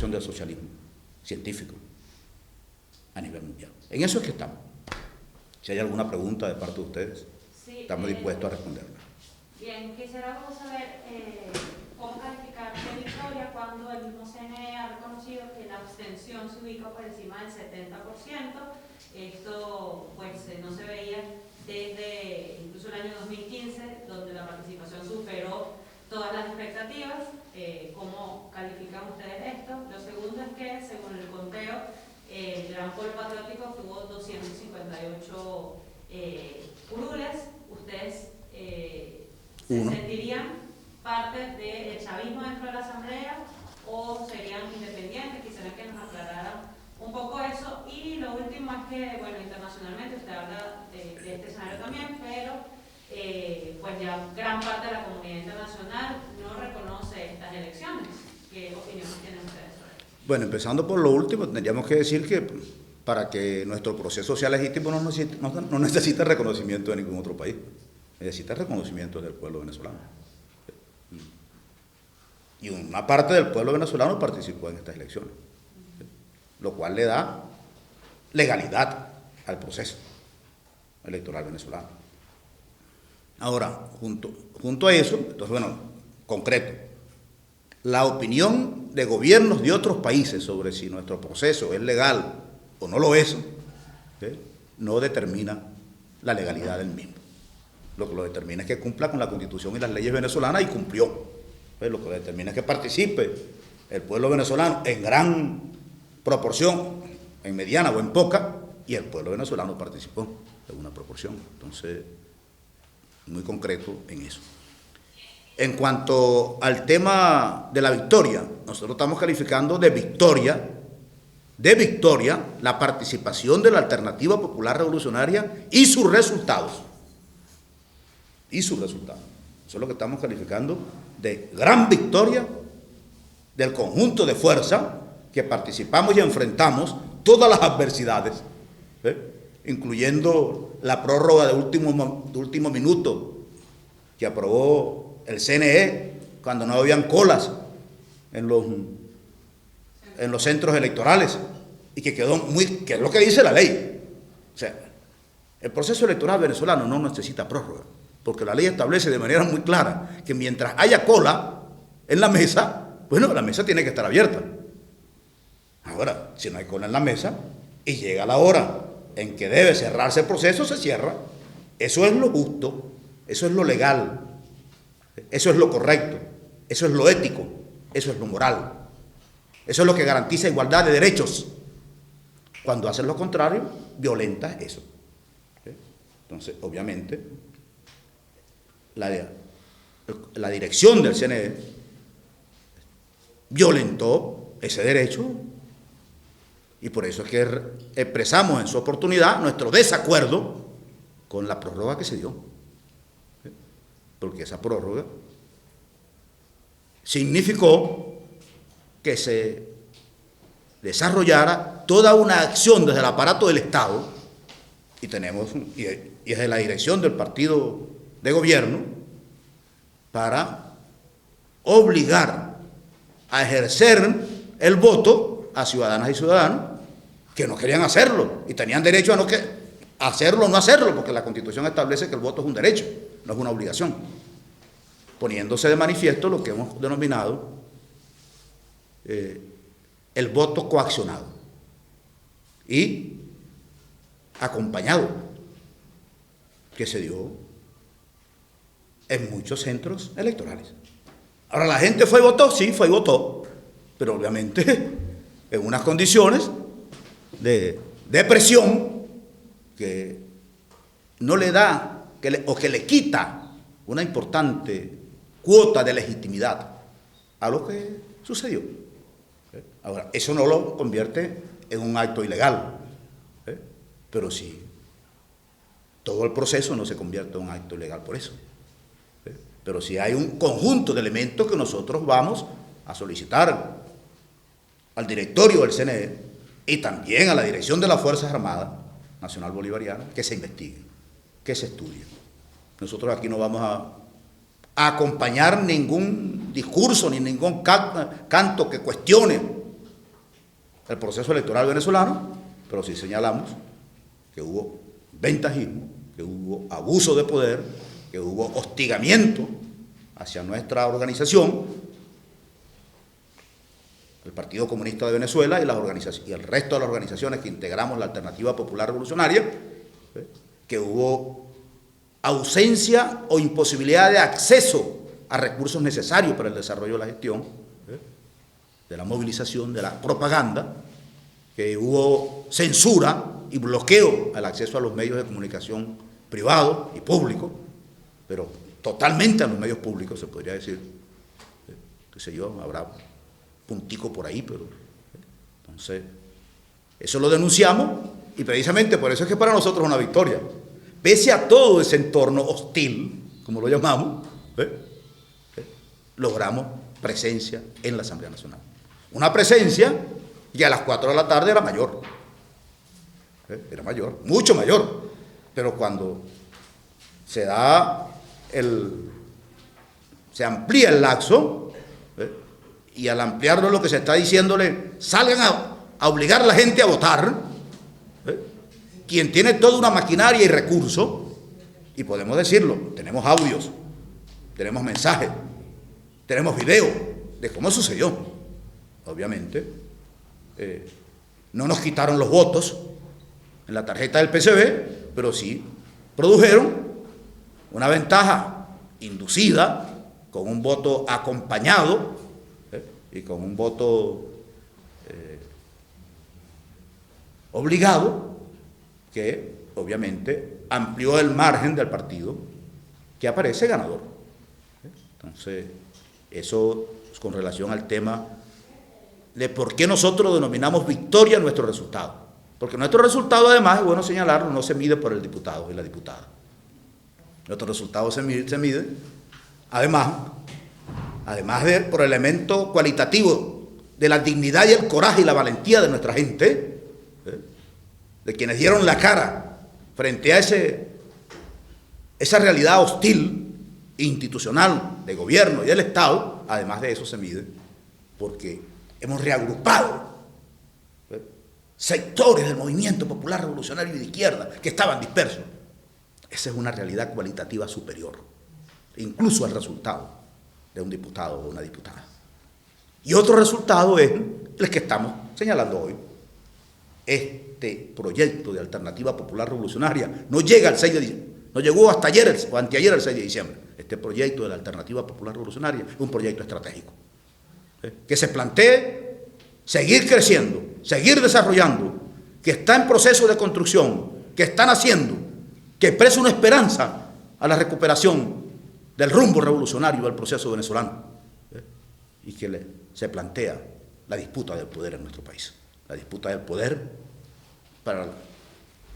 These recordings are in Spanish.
aplicación del socialismo científico a nivel mundial. En eso es que estamos. Si hay alguna pregunta de parte de ustedes, sí, estamos dispuestos a responderla. Bien, quisiéramos saber cómo calificar de victoria cuando el mismo CNE ha reconocido que la abstención se ubica por encima del 70%. Esto pues no se veía desde incluso el año 2015, donde la participación superó todas las expectativas. ¿Cómo califican ustedes esto? Lo segundo es que, según el conteo, el Gran Polo Patriótico tuvo 258 curules. ¿Ustedes se sentirían parte del chavismo dentro de la Asamblea o serían independientes? Quisiera que nos aclararan un poco eso. Y lo último es que, bueno, internacionalmente usted habla de este escenario también, pero pues ya gran parte de la comunidad internacional no reconoce estas elecciones. ¿Qué opiniones tienen ustedes sobre eso? Bueno, empezando por lo último, tendríamos que decir que para que nuestro proceso sea legítimo no necesita reconocimiento de ningún otro país, necesita reconocimiento del pueblo venezolano. Y una parte del pueblo venezolano participó en estas elecciones, lo cual le da legalidad al proceso electoral venezolano. Ahora, junto a eso, entonces, bueno, concreto, la opinión de gobiernos de otros países sobre si nuestro proceso es legal o no lo es, no determina la legalidad del mismo. Lo que lo determina es que cumpla con la Constitución y las leyes venezolanas, y cumplió. Lo que determina es que participe el pueblo venezolano en gran proporción, en mediana o en poca, y el pueblo venezolano participó en una proporción. Entonces, muy concreto en eso. En cuanto al tema de la victoria, nosotros estamos calificando de victoria la participación de la Alternativa Popular Revolucionaria y sus resultados. Eso es lo que estamos calificando de gran victoria del conjunto de fuerza que participamos y enfrentamos todas las adversidades, incluyendo la prórroga de último minuto que aprobó el CNE cuando no habían colas en los centros electorales, y que quedó que es lo que dice la ley. O sea, el proceso electoral venezolano no necesita prórroga, porque la ley establece de manera muy clara que mientras haya cola en la mesa, bueno, la mesa tiene que estar abierta. Ahora, si no hay cola en la mesa y llega la hora en que debe cerrarse el proceso, se cierra. Eso es lo justo, eso es lo legal, eso es lo correcto, eso es lo ético, eso es lo moral, eso es lo que garantiza igualdad de derechos. Cuando haces lo contrario, violentas eso. Entonces, obviamente, la dirección del CNE violentó ese derecho, y por eso es que expresamos en su oportunidad nuestro desacuerdo con la prórroga que se dio, porque esa prórroga significó que se desarrollara toda una acción desde el aparato del Estado, y desde la dirección del partido de gobierno, para obligar a ejercer el voto a ciudadanas y ciudadanos que no querían hacerlo y tenían derecho a hacerlo o no hacerlo, porque la Constitución establece que el voto es un derecho, no es una obligación, poniéndose de manifiesto lo que hemos denominado el voto coaccionado y acompañado, que se dio en muchos centros electorales. Ahora, ¿la gente fue y votó? Sí, fue y votó, pero obviamente en unas condiciones de presión que no le da, o que le quita una importante cuota de legitimidad a lo que sucedió. Ahora, eso no lo convierte en un acto ilegal, pero sí, todo el proceso no se convierte en un acto ilegal por eso. Pero sí hay un conjunto de elementos que nosotros vamos a solicitar al directorio del CNE y también a la dirección de las Fuerzas Armadas Nacional Bolivariana, que se investigue, que se estudie. Nosotros aquí no vamos a acompañar ningún discurso ni ningún canto que cuestione el proceso electoral venezolano, pero sí señalamos que hubo ventajismo, que hubo abuso de poder, que hubo hostigamiento hacia nuestra organización, el Partido Comunista de Venezuela y el resto de las organizaciones que integramos la Alternativa Popular Revolucionaria, que hubo ausencia o imposibilidad de acceso a recursos necesarios para el desarrollo de la gestión, de la movilización, de la propaganda, que hubo censura y bloqueo al acceso a los medios de comunicación privados y públicos, pero totalmente a los medios públicos, se podría decir, qué sé yo, habrá puntico por ahí, pero entonces eso lo denunciamos y precisamente por eso es que para nosotros es una victoria. Pese a todo ese entorno hostil, como lo llamamos, logramos presencia en la Asamblea Nacional. Una presencia que a las 4 de la tarde era mayor, mucho mayor, pero cuando se amplía el lapso, y al ampliarlo lo que se está diciéndole, salgan a obligar a la gente a votar, quien tiene toda una maquinaria y recursos, y podemos decirlo, tenemos audios, tenemos mensajes, tenemos videos de cómo sucedió. Obviamente, no nos quitaron los votos en la tarjeta del PCB, pero sí produjeron una ventaja inducida con un voto acompañado y con un voto obligado, que obviamente amplió el margen del partido que aparece ganador. Entonces, eso es con relación al tema de por qué nosotros denominamos victoria nuestro resultado. Porque nuestro resultado, además, es bueno señalarlo, no se mide por el diputado y la diputada. Nuestro resultado se mide además por el elemento cualitativo de la dignidad y el coraje y la valentía de nuestra gente, de quienes dieron la cara frente a esa realidad hostil, institucional, de gobierno y del Estado. Además de eso se mide porque hemos reagrupado sectores del movimiento popular revolucionario y de izquierda que estaban dispersos. Esa es una realidad cualitativa superior, incluso al resultado de un diputado o una diputada. Y otro resultado es el que estamos señalando hoy. Este proyecto de Alternativa Popular Revolucionaria no llega al 6 de diciembre, no llegó hasta ayer o anteayer el 6 de diciembre. Este proyecto de la Alternativa Popular Revolucionaria es un proyecto estratégico, que se plantee seguir creciendo, seguir desarrollando, que está en proceso de construcción, que está naciendo, que expresa una esperanza a la recuperación del rumbo revolucionario del proceso venezolano, y que se plantea la disputa del poder en nuestro país, la disputa del poder para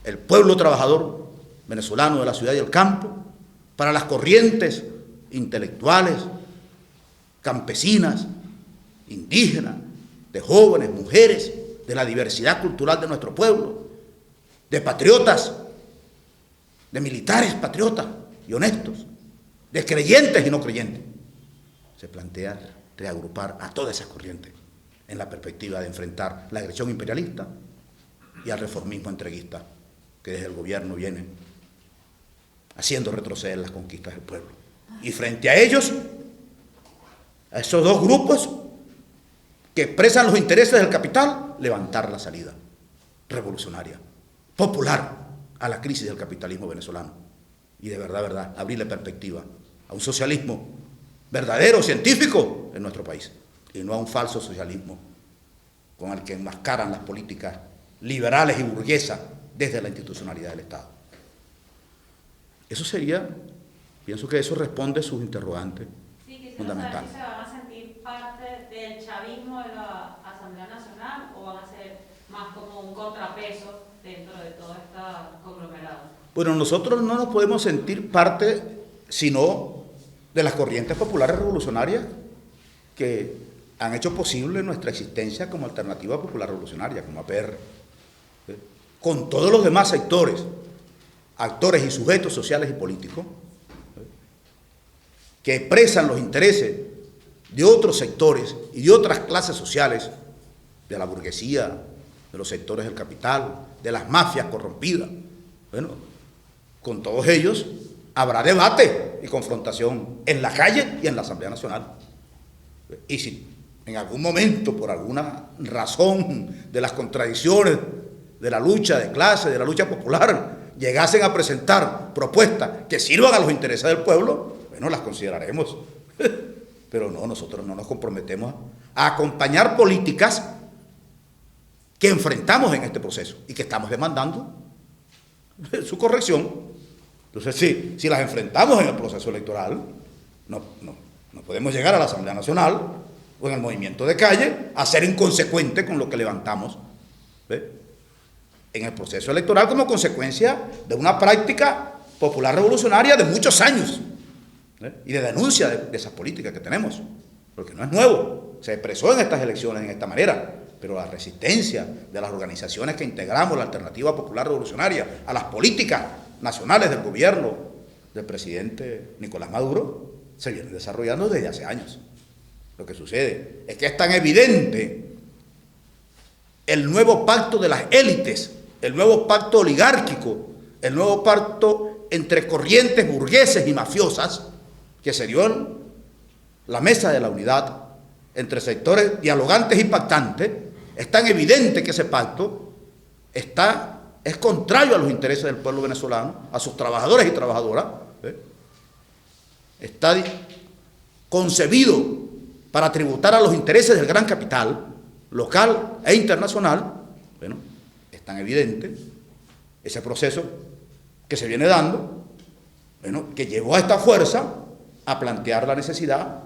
el pueblo trabajador venezolano de la ciudad y el campo, para las corrientes intelectuales, campesinas, indígenas, de jóvenes, mujeres, de la diversidad cultural de nuestro pueblo, de patriotas, de militares patriotas y honestos, de creyentes y no creyentes. Se plantea reagrupar a todas esas corrientes en la perspectiva de enfrentar la agresión imperialista y al reformismo entreguista que desde el gobierno viene haciendo retroceder las conquistas del pueblo. Y frente a ellos, a esos dos grupos que expresan los intereses del capital, levantar la salida revolucionaria, popular, a la crisis del capitalismo venezolano. Y de verdad, abrirle perspectiva a un socialismo verdadero, científico en nuestro país, y no a un falso socialismo con el que enmascaran las políticas liberales y burguesas desde la institucionalidad del Estado. Eso sería, pienso que eso responde a sus interrogantes fundamentales. ¿Se van a sentir parte del chavismo de la Asamblea Nacional o van a ser más como un contrapeso dentro de todo este conglomerado? Bueno, nosotros no nos podemos sentir parte sino de las corrientes populares revolucionarias que han hecho posible nuestra existencia como Alternativa Popular Revolucionaria, como APR, con todos los demás sectores, actores y sujetos sociales y políticos, que expresan los intereses de otros sectores y de otras clases sociales, de la burguesía, de los sectores del capital, de las mafias corrompidas. Bueno, con todos ellos habrá debate y confrontación en la calle y en la Asamblea Nacional. Y si en algún momento, por alguna razón de las contradicciones de la lucha de clase, de la lucha popular, llegasen a presentar propuestas que sirvan a los intereses del pueblo, bueno, las consideraremos. Pero no, nosotros no nos comprometemos a acompañar políticas que enfrentamos en este proceso y que estamos demandando su corrección. Entonces, si las enfrentamos en el proceso electoral, no podemos llegar a la Asamblea Nacional o en el movimiento de calle a ser inconsecuente con lo que levantamos en el proceso electoral como consecuencia de una práctica popular revolucionaria de muchos años y de denuncia de esas políticas que tenemos, porque no es nuevo, se expresó en estas elecciones en esta manera, pero la resistencia de las organizaciones que integramos la Alternativa Popular Revolucionaria a las políticas nacionales del gobierno del presidente Nicolás Maduro se viene desarrollando desde hace años. Lo que sucede es que es tan evidente el nuevo pacto de las élites, el nuevo pacto oligárquico, el nuevo pacto entre corrientes burgueses y mafiosas que se dio en la mesa de la unidad entre sectores dialogantes y pactantes. Es tan evidente que ese pacto es contrario a los intereses del pueblo venezolano, a sus trabajadores y trabajadoras. Está concebido para tributar a los intereses del gran capital, local e internacional. Bueno, es tan evidente ese proceso que se viene dando, bueno, que llevó a esta fuerza a plantear la necesidad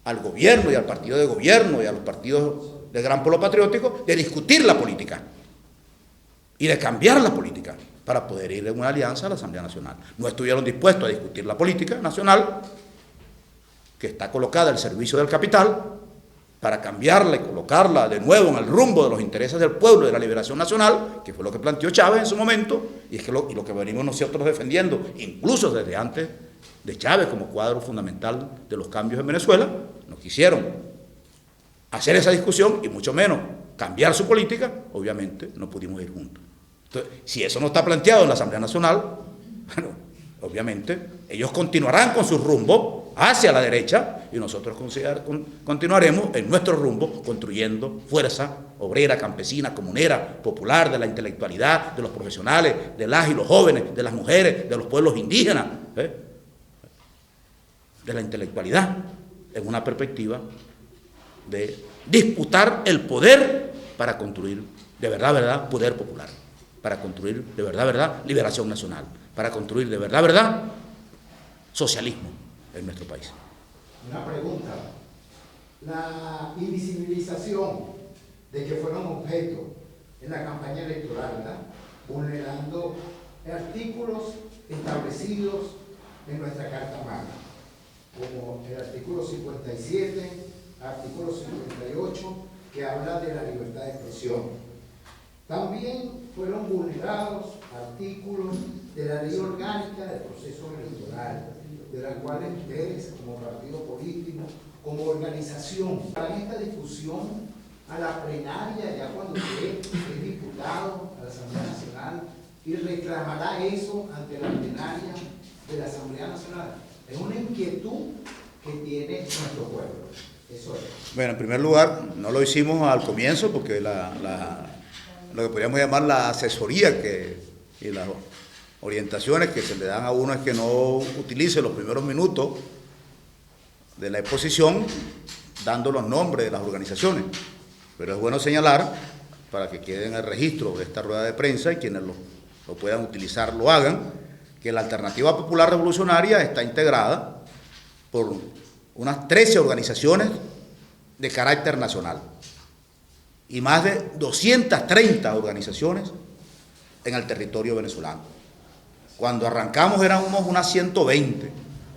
al gobierno y al partido de gobierno y a los partidos del gran polo patriótico de discutir la política y de cambiar la política para poder ir en una alianza a la Asamblea Nacional. No estuvieron dispuestos a discutir la política nacional, que está colocada al servicio del capital, para cambiarla y colocarla de nuevo en el rumbo de los intereses del pueblo y de la liberación nacional, que fue lo que planteó Chávez en su momento, y es que lo que venimos nosotros defendiendo, incluso desde antes de Chávez como cuadro fundamental de los cambios en Venezuela. No quisieron hacer esa discusión y mucho menos cambiar su política. Obviamente no pudimos ir juntos. Entonces, si eso no está planteado en la Asamblea Nacional, bueno, obviamente ellos continuarán con su rumbo hacia la derecha y nosotros continuaremos en nuestro rumbo construyendo fuerza obrera, campesina, comunera, popular, de la intelectualidad, de los profesionales, de las y los jóvenes, de las mujeres, de los pueblos indígenas, de la intelectualidad, en una perspectiva de disputar el poder para construir de verdad poder popular, para construir de verdad liberación nacional, para construir de verdad socialismo en nuestro país. Una pregunta. La invisibilización de que fueron objeto en la campaña electoral, ¿verdad?, vulnerando artículos establecidos en nuestra Carta Magna, como el artículo 57, artículo 58, que habla de la libertad de expresión. También fueron vulnerados artículos de la ley orgánica del proceso electoral, de la cual ustedes, como partido político, como organización, para esta discusión a la plenaria, ya cuando usted es diputado a la Asamblea Nacional, y reclamará eso ante la plenaria de la Asamblea Nacional. Es una inquietud que tiene nuestro pueblo. Eso es. Bueno, en primer lugar, no lo hicimos al comienzo porque lo que podríamos llamar la asesoría y las orientaciones que se le dan a uno es que no utilice los primeros minutos de la exposición dando los nombres de las organizaciones. Pero es bueno señalar, para que quede en el registro de esta rueda de prensa y quienes lo puedan utilizar lo hagan, que la Alternativa Popular Revolucionaria está integrada por unas 13 organizaciones de carácter nacional y más de 230 organizaciones en el territorio venezolano. Cuando arrancamos éramos unas 120,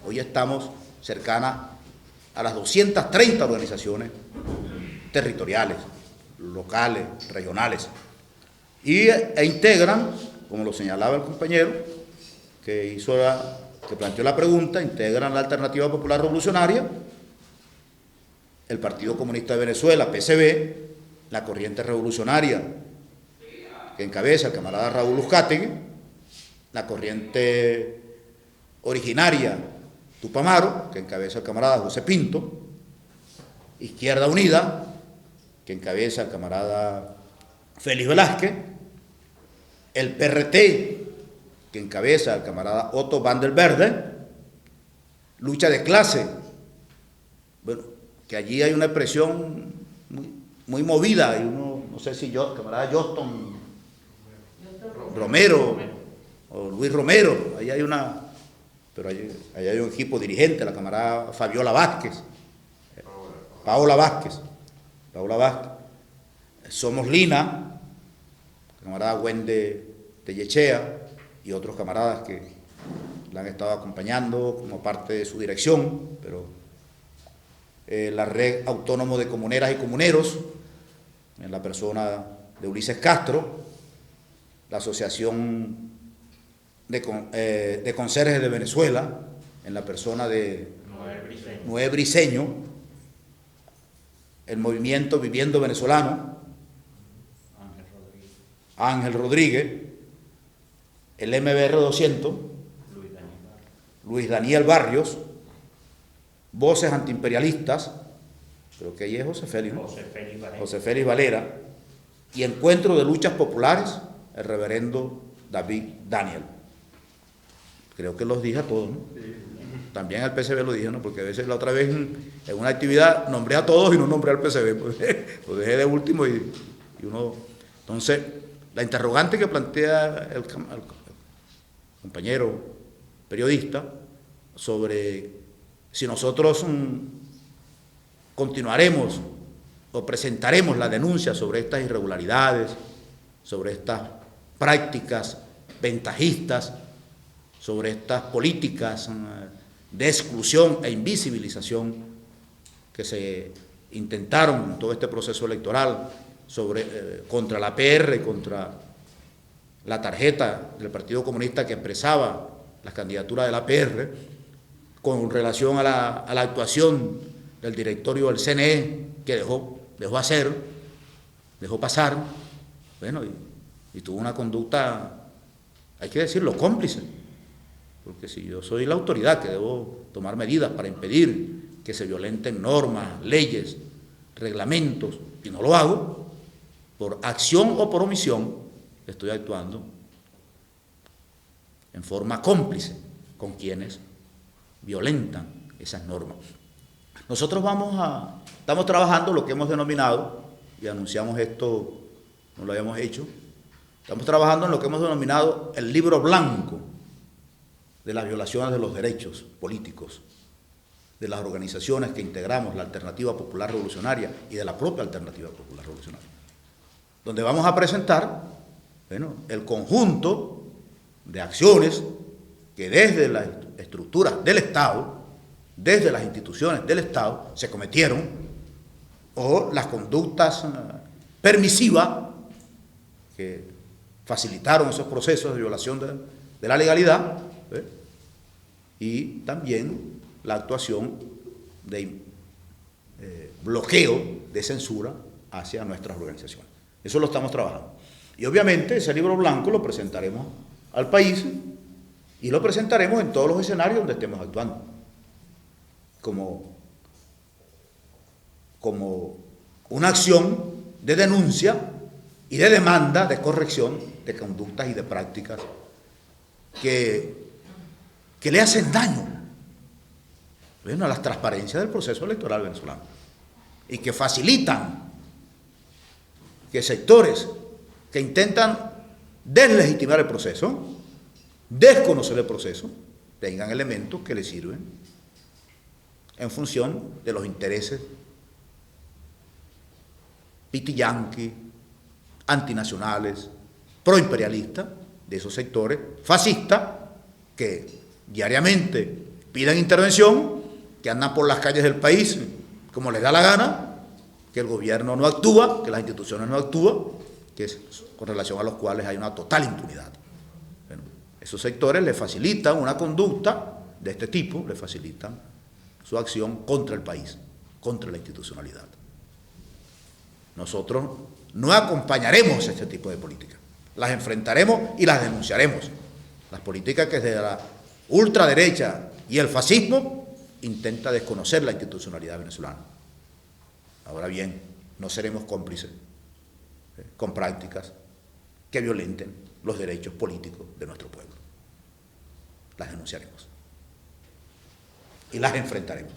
hoy estamos cercanas a las 230 organizaciones territoriales, locales, regionales, e integran, como lo señalaba el compañero que planteó la pregunta, integran la Alternativa Popular Revolucionaria, el Partido Comunista de Venezuela, PCV, la corriente revolucionaria que encabeza el camarada Raúl Uzcategui, la corriente originaria Tupamaro, que encabeza el camarada José Pinto, Izquierda Unida, que encabeza el camarada Félix Velázquez, el PRT, que encabeza el camarada Otto van der Velde, lucha de clase, bueno, que allí hay una expresión muy movida, y uno, no sé si yo, el camarada Joston Romero, o Luis Romero, ahí hay una, pero ahí hay un equipo dirigente, la camarada Fabiola Vázquez, Paola Vázquez, Somos Lina, la camarada Wende Tellechea y otros camaradas que la han estado acompañando como parte de su dirección, pero la Red Autónomo de Comuneras y Comuneros, en la persona de Ulises Castro, la Asociación de Conserjes de Venezuela, en la persona de Noé Briceño, el movimiento Viviendo Venezolano, Ángel Rodríguez, el MBR 200, Luis Daniel Barrios, Voces Antiimperialistas, creo que ahí es José Félix, ¿no? José Félix Valera, y Encuentro de Luchas Populares, el reverendo David Daniel. Creo que los dije a todos, ¿no? También al PCB lo dije, ¿no? Porque a veces la otra vez en una actividad nombré a todos y no nombré al PCB, pues, lo dejé de último y uno... Entonces, la interrogante que plantea el compañero periodista sobre si nosotros continuaremos o presentaremos la denuncia sobre estas irregularidades, sobre estas prácticas ventajistas, sobre estas políticas de exclusión e invisibilización que se intentaron en todo este proceso electoral contra la PR, contra la tarjeta del Partido Comunista que expresaba las candidaturas de la PR, con relación a la actuación del directorio del CNE, que dejó pasar, bueno, y tuvo una conducta, hay que decirlo, cómplice, porque si yo soy la autoridad que debo tomar medidas para impedir que se violenten normas, leyes, reglamentos, y no lo hago, por acción o por omisión, estoy actuando en forma cómplice con quienes violentan esas normas. Nosotros estamos trabajando lo que hemos denominado, y anunciamos esto, no lo habíamos hecho, estamos trabajando en lo que hemos denominado el libro blanco de las violaciones de los derechos políticos de las organizaciones que integramos la Alternativa Popular Revolucionaria y de la propia Alternativa Popular Revolucionaria, donde vamos a presentar, bueno, el conjunto de acciones que desde las estructuras del Estado, desde las instituciones del Estado, se cometieron, o las conductas permisivas que facilitaron esos procesos de violación de la legalidad, y también la actuación de bloqueo, de censura hacia nuestras organizaciones. Eso lo estamos trabajando. Y obviamente ese libro blanco lo presentaremos al país y lo presentaremos en todos los escenarios donde estemos actuando, como una acción de denuncia y de demanda de corrección de conductas y de prácticas que le hacen daño, bueno, a la transparencia del proceso electoral venezolano y que facilitan que sectores que intentan deslegitimar el proceso, desconocer el proceso, tengan elementos que les sirven en función de los intereses pitiyanqui, antinacionales, proimperialistas de esos sectores fascistas que diariamente piden intervención, que andan por las calles del país como les da la gana, que el gobierno no actúa, que las instituciones no actúan, que es con relación a los cuales hay una total impunidad. Bueno, esos sectores les facilitan una conducta de este tipo, les facilitan su acción contra el país, contra la institucionalidad. Nosotros no acompañaremos este tipo de políticas. Las enfrentaremos y las denunciaremos. Las políticas que desde la ultraderecha y el fascismo intenta desconocer la institucionalidad venezolana. Ahora bien, no seremos cómplices con prácticas que violenten los derechos políticos de nuestro pueblo. Las denunciaremos y las enfrentaremos.